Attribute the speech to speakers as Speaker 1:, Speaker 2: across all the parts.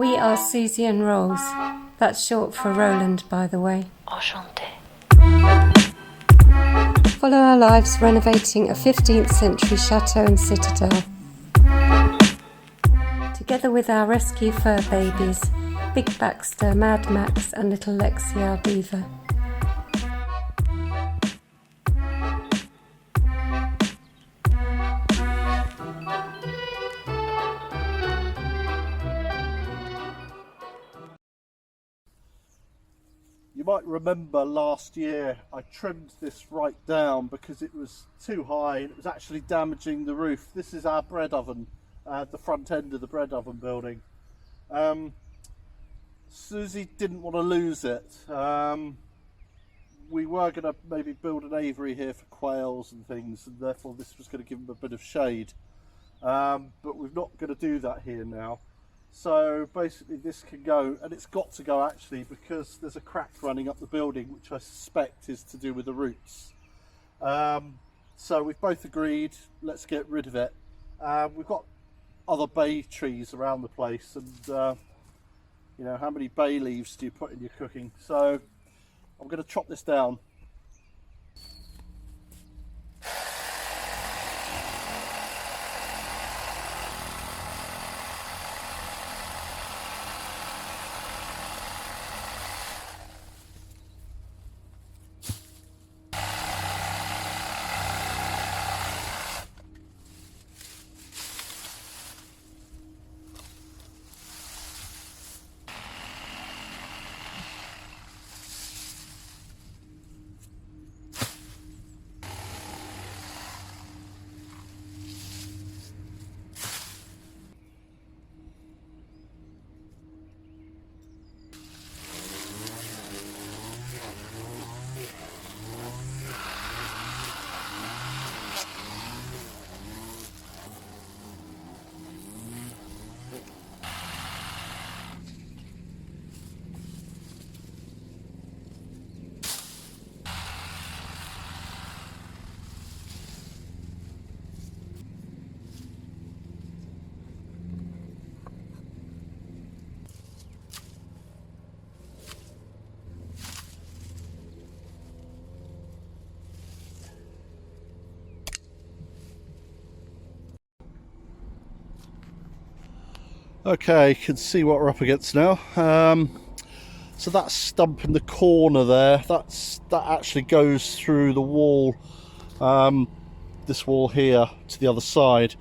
Speaker 1: We are Susie and Rolls. That's short for Roland, by the way.
Speaker 2: Enchanté.
Speaker 1: Follow our lives renovating a 15th century chateau and citadel. Together with our rescue fur babies, Big Baxter, Mad Max and little Lexi, our beaver.
Speaker 3: You might remember last year I trimmed this right down because it was too high and it was actually damaging the roof. This is our bread oven, the front end of the bread oven building. Susie didn't want to lose it. We were going to maybe build an aviary here for quails and things, and therefore this was going to give them a bit of shade. But we're not going to do that here now. So basically this can go, and it's got to go actually, because there's a crack running up the building which I suspect is to do with the roots. So we've both agreed, let's get rid of it. We've got other bay trees around the place, and you know, how many bay leaves do you put in your cooking? So I'm going to chop this down. Okay, you can see what we're up against now. So that stump in the corner there, that actually goes through the wall, this wall here to the other side.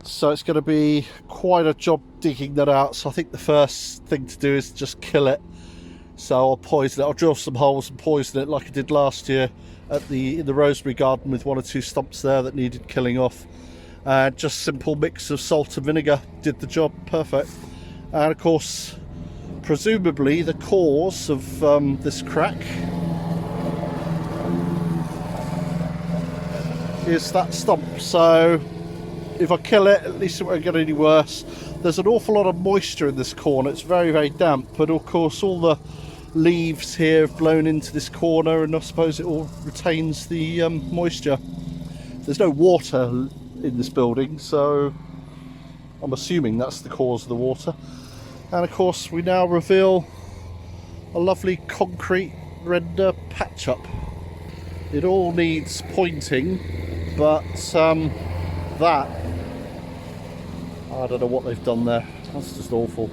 Speaker 3: So it's going to be quite a job digging that out. So I think the first thing to do is just kill it. So I'll poison it. I'll drill some holes and poison it like I did last year in the rosemary garden with one or two stumps there that needed killing off. Just simple mix of salt and vinegar did the job perfect. And of course, presumably the cause of this crack is that stump. So if I kill it, at least it won't get any worse. There's an awful lot of moisture in this corner. It's very, very damp, but of course all the leaves here have blown into this corner, and I suppose it all retains the moisture. There's no water in this building, so I'm assuming that's the cause of the water. And of course we now reveal a lovely concrete render patch up. It all needs pointing, but that, I don't know what they've done there. That's just awful.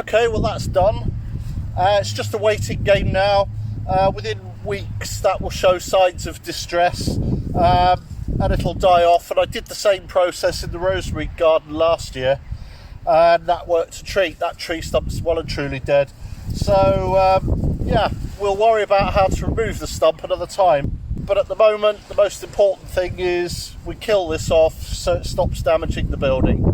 Speaker 3: Okay, well that's done. It's just a waiting game now. Within weeks that will show signs of distress, and it'll die off. And I did the same process in the rosemary garden last year, and that worked a treat. That tree stump's well and truly dead. So yeah, we'll worry about how to remove the stump another time. But at the moment, the most important thing is we kill this off so it stops damaging the building.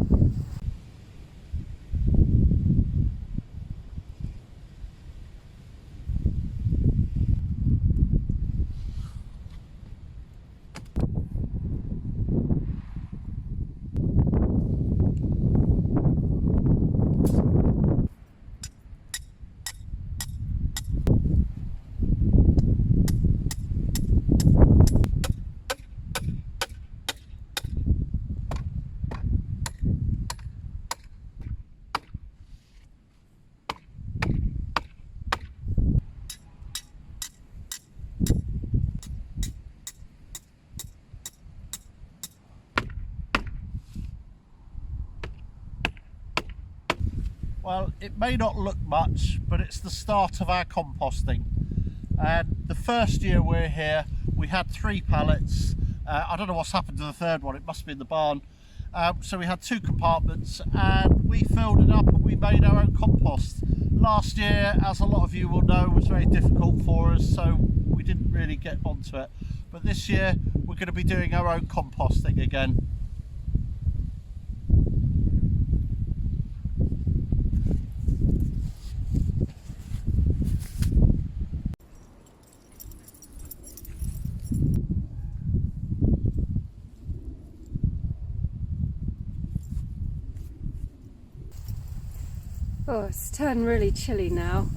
Speaker 3: Well, it may not look much, but it's the start of our composting. And the first year we're here, we had 3 pallets. I don't know what's happened to the third one, it must be in the barn. So we had 2 compartments and we filled it up and we made our own compost. Last year, as a lot of you will know, was very difficult for us, so we didn't really get onto it. But this year, we're going to be doing our own composting again.
Speaker 1: Oh, it's turned really chilly now.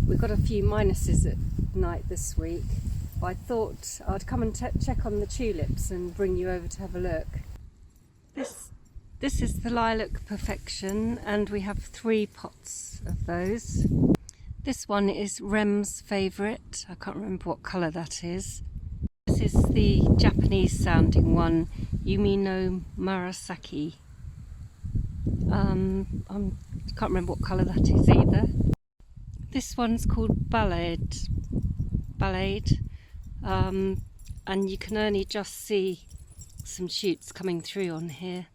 Speaker 1: We've got a few minuses at night this week. But I thought I'd come and check on the tulips and bring you over to have a look. This is the Lilac Perfection, and we have 3 pots of those. This one is Rem's favourite. I can't remember what colour that is. This is the Japanese sounding one, Yumi no Murasaki. I can't remember what colour that is either. This one's called Ballade, and you can only just see some shoots coming through on here.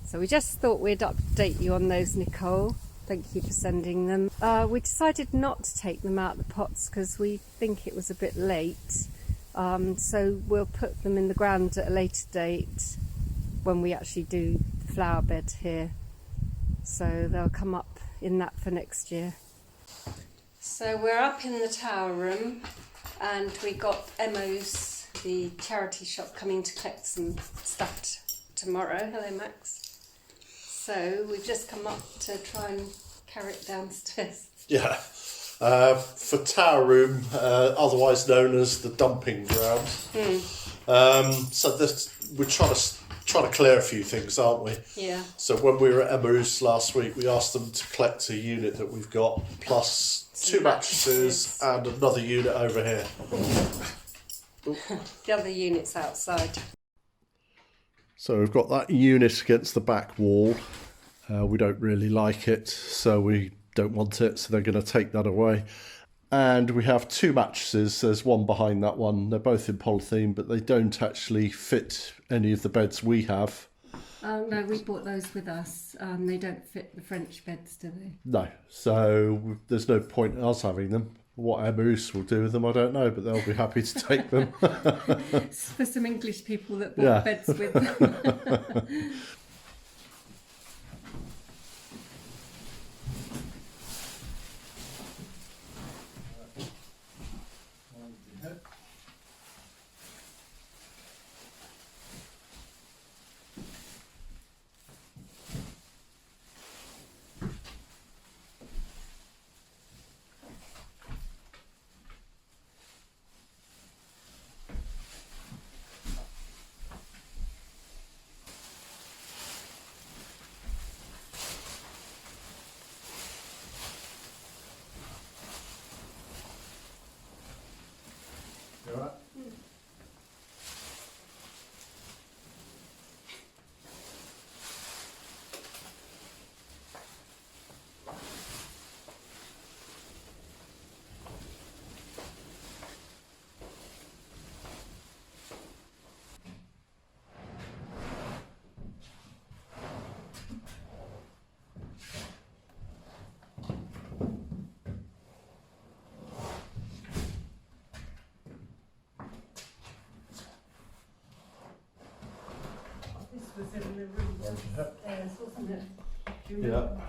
Speaker 1: So we just thought we'd update you on those, Nicole. Thank you for sending them. We decided not to take them out of the pots because we think it was a bit late. So we'll put them in the ground at a later date when we actually do the flower bed here. So they'll come up in that for next year. So we're up in the tower room and we got Emo's, the charity shop, coming to collect some stuff tomorrow. Hello, Max. So we've just come up to try and carry it downstairs. Yeah,
Speaker 3: for tower room, otherwise known as the dumping ground. So we're trying to clear a few things, aren't we?
Speaker 1: Yeah.
Speaker 3: So when we were at Emo's last week, we asked them to collect a unit that we've got, plus some 2 mattresses and another unit over here.
Speaker 1: The other unit's outside.
Speaker 3: So we've got that unit against the back wall. We don't really like it, so we don't want it, so they're going to take that away. And we have 2 mattresses. There's one behind that one. They're both in polythene, but they don't actually fit any of the beds we have.
Speaker 1: No, we bought those with us. They don't fit the French beds, do they?
Speaker 3: No, so there's no point in us having them. What Emmaus will do with them, I don't know, but they'll be happy to take them.
Speaker 1: It's for some English people that bought beds with them. wasn't it? Do you
Speaker 3: Yeah.
Speaker 1: remember?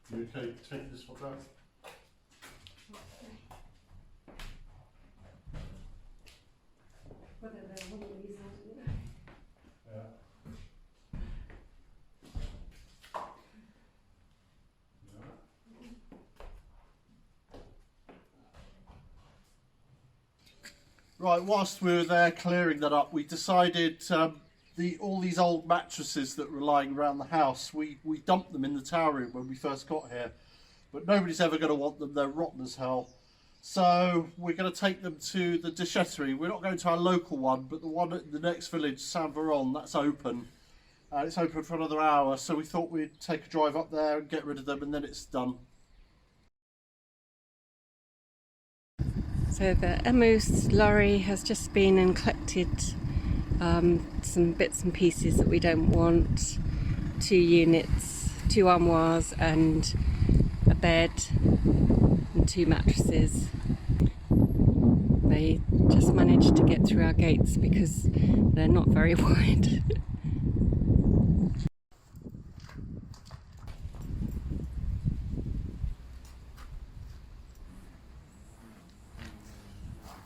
Speaker 3: You okay take this one out?
Speaker 1: Whether they're one of these, I don't know.
Speaker 3: Yeah. Right, whilst we were there clearing that up, we decided all these old mattresses that were lying around the house, we dumped them in the tower room when we first got here. But nobody's ever going to want them, they're rotten as hell. So we're going to take them to the déchetterie. We're not going to our local one, but the one at the next village, Saint-Véran, that's open. It's open for another hour, so we thought we'd take a drive up there and get rid of them, and then it's done.
Speaker 1: So the Emmaus lorry has just been and collected some bits and pieces that we don't want. 2 units, 2 armoires and a bed and 2 mattresses. They just managed to get through our gates because they're not very wide.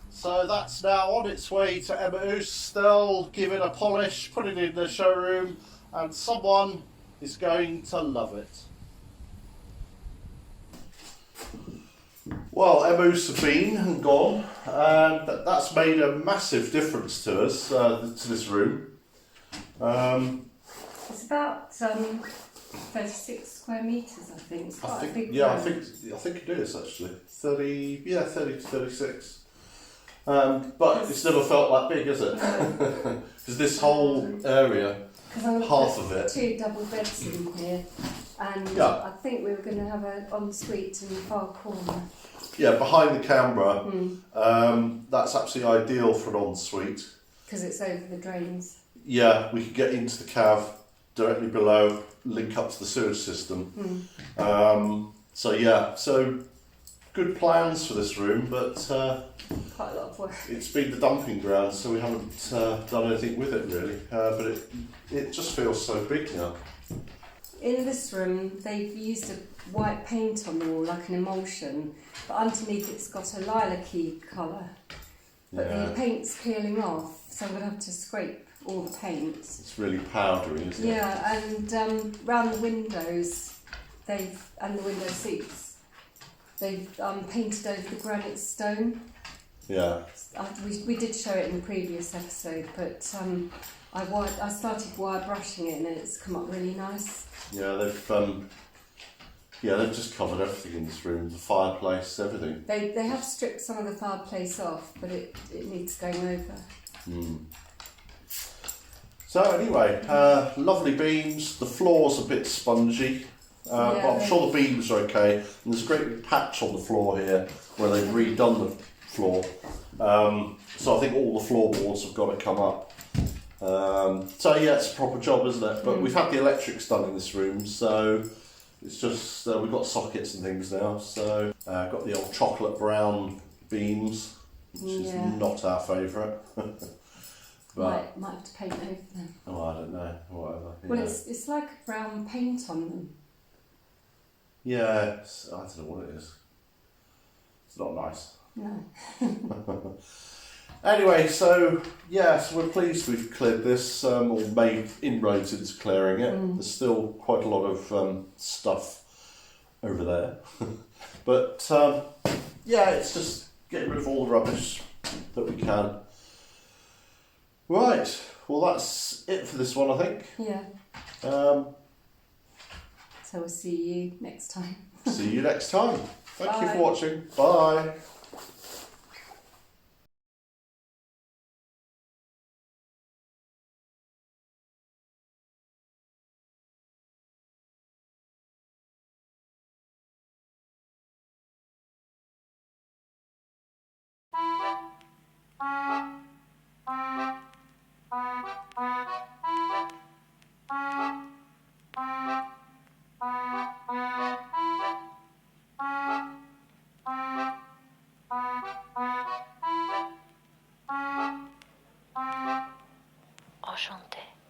Speaker 3: So that's now on its way to Emmaus. They'll give it a polish, put it in the showroom, and someone is going to love it. Well, Emmaus have been and gone, and that's made a massive difference to us, to this room.
Speaker 1: It's about 36 square metres, I think. It's quite a big
Speaker 3: yeah,
Speaker 1: room.
Speaker 3: I think it is actually 30 to 36. But it's never felt that big, has it? Because this whole area, half of it.
Speaker 1: 2 double beds in here, and
Speaker 3: Yeah.
Speaker 1: I think we were going to have an ensuite in the far corner.
Speaker 3: Yeah, behind the camera, that's absolutely ideal for an ensuite.
Speaker 1: Because it's over the drains.
Speaker 3: Yeah, we could get into the cav directly below, link up to the sewage system. So yeah, so good plans for this room, but
Speaker 1: Quite a lot of work.
Speaker 3: it's been the dumping ground, so we haven't done anything with it really. But it just feels so big now.
Speaker 1: In this room, they've used a white paint on the wall, like an emulsion, but underneath it's got a lilac-y colour. But the paint's peeling off, so I'm going to have to scrape all the paint.
Speaker 3: It's really powdery, isn't it?
Speaker 1: Yeah, and round the windows, and the window seats, they've painted over the granite stone.
Speaker 3: Yeah.
Speaker 1: We did show it in the previous episode, but I started wire brushing it and it's come up really nice.
Speaker 3: Yeah, they've just covered everything in this room, the fireplace, everything.
Speaker 1: They have stripped some of the fireplace off, but it needs going over.
Speaker 3: So anyway, lovely beams. The floor's a bit spongy, but I'm sure the beams are okay. And there's a great big patch on the floor here where they've redone the floor. So I think all the floorboards have got to come up. So yeah, it's a proper job, isn't it? But we've had the electrics done in this room, so it's just we've got sockets and things now. So got the old chocolate brown beams, which is not our favourite.
Speaker 1: But might have to paint over them.
Speaker 3: Oh, I don't know. Whatever.
Speaker 1: Well, it's like brown paint on them.
Speaker 3: Yeah, I don't know what it is. It's not nice.
Speaker 1: No.
Speaker 3: Anyway, so yes, we're pleased we've cleared this, or made inroads into clearing it. There's still quite a lot of stuff over there. But yeah, it's just getting rid of all the rubbish that we can. Right, well that's it for this one, I think.
Speaker 1: Yeah.
Speaker 3: Um,
Speaker 1: So we'll see you next time.
Speaker 3: See you next time. Thank you
Speaker 1: Bye.
Speaker 3: for watching. Bye.
Speaker 2: Enchanté.